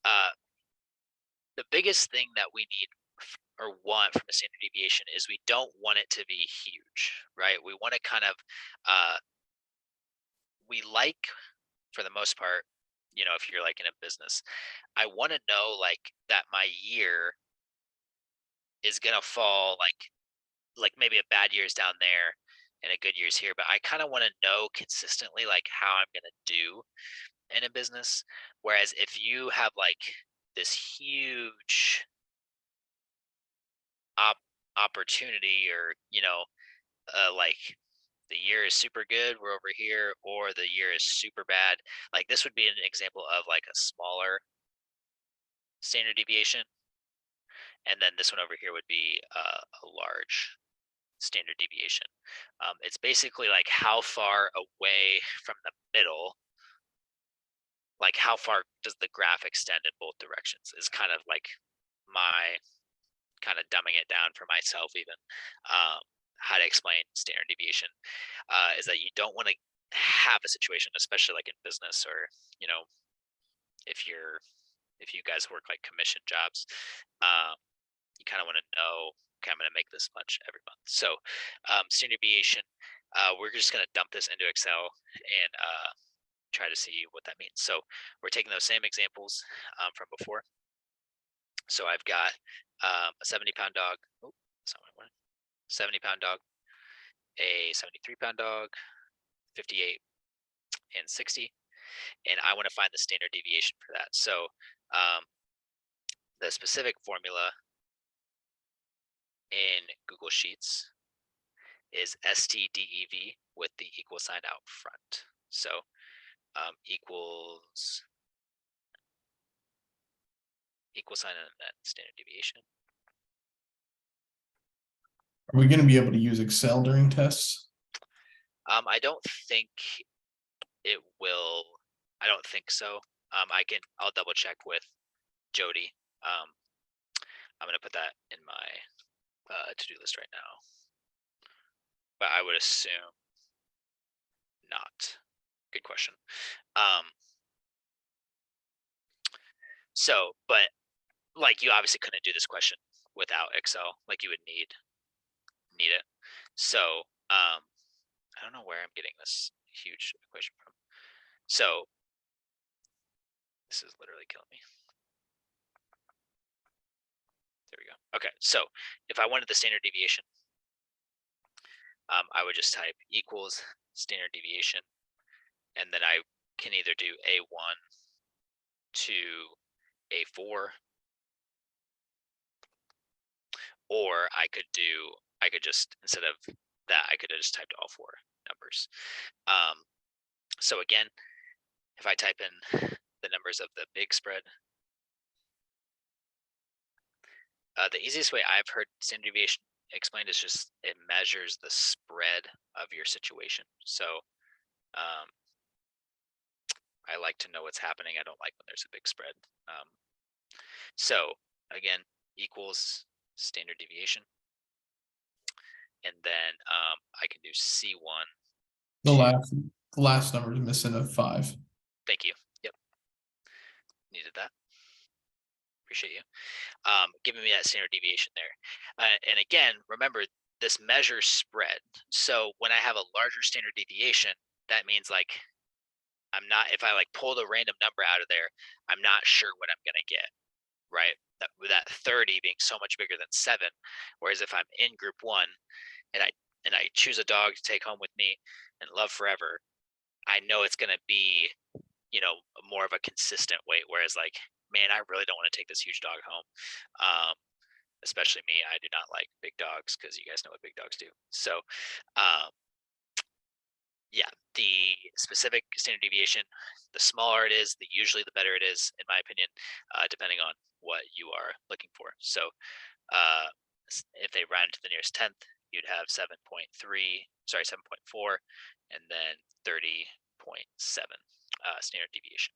uh, the biggest thing that we need or want from a standard deviation is we don't want it to be huge, right? We want to kind of, uh, we like, for the most part, if you're like in a business, I want to know like that my year is gonna fall like maybe a bad year's down there and a good year's here, but I kind of want to know consistently like how I'm gonna do in a business. Whereas if you have like this huge op- opportunity, or like the year is super good, we're over here, or the year is super bad, like this would be an example of like a smaller standard deviation, and then this one over here would be a large standard deviation. It's basically like how far away from the middle, like how far does the graph extend in both directions, is kind of like my kind of dumbing it down for myself even. um, how to explain standard deviation is that you don't want to have a situation, especially like in business, or you know if you're if you guys work like commission jobs, um, you kind of want to know, okay, I'm going to make this much every month. So standard deviation, we're just going to dump this into Excel and try to see what that means. So we're taking those same examples from before. So I've got a 70-pound dog. Oh, that's not what I wanted. 70-pound dog, a 73-pound dog, 58 and 60, and I want to find the standard deviation for that. So um, the specific formula in Google Sheets is STDEV with the equal sign out front. So equal sign and then standard deviation. Are we going to be able to use Excel during tests? I don't think it will. I don't think so. I'll double check with Jody. Um, I'm gonna put that in my to-do list right now, but I would assume not. Good question. Um, but like you obviously couldn't do this question without Excel. Like you would need it. So I don't know where I'm getting this huge equation from. So this is literally killing me. There we go. Okay, so if I wanted the standard deviation, I would just type equals standard deviation, and then I can either do A1 to A4, or I could just, instead of that, I could have just typed all four numbers. So again, if I type in the numbers of the big spread, the easiest way I've heard standard deviation explained is just it measures the spread of your situation. So um, I like to know what's happening. I don't like when there's a big spread. So again, equals standard deviation, and then I can do C1 The to. last number is missing a 5. Thank you. Yep, needed that. Appreciate you giving me that standard deviation there. And again, remember, this measures spread. So when I have a larger standard deviation, that means like I'm not, if I like pulled a random number out of there, I'm not sure what I'm gonna get, right? With that 30 being so much bigger than 7. Whereas if I'm in group 1 and I choose a dog to take home with me and love forever, I know it's gonna be, more of a consistent weight. Whereas like, man, I really don't want to take this huge dog home. Especially me, I do not like big dogs, because you guys know what big dogs do. So um, yeah, the specific standard deviation, the smaller it is, usually the better it is, in my opinion, depending on what you are looking for. So uh, if they round to the nearest tenth, you'd have 7.4, and then 30.7 standard deviation.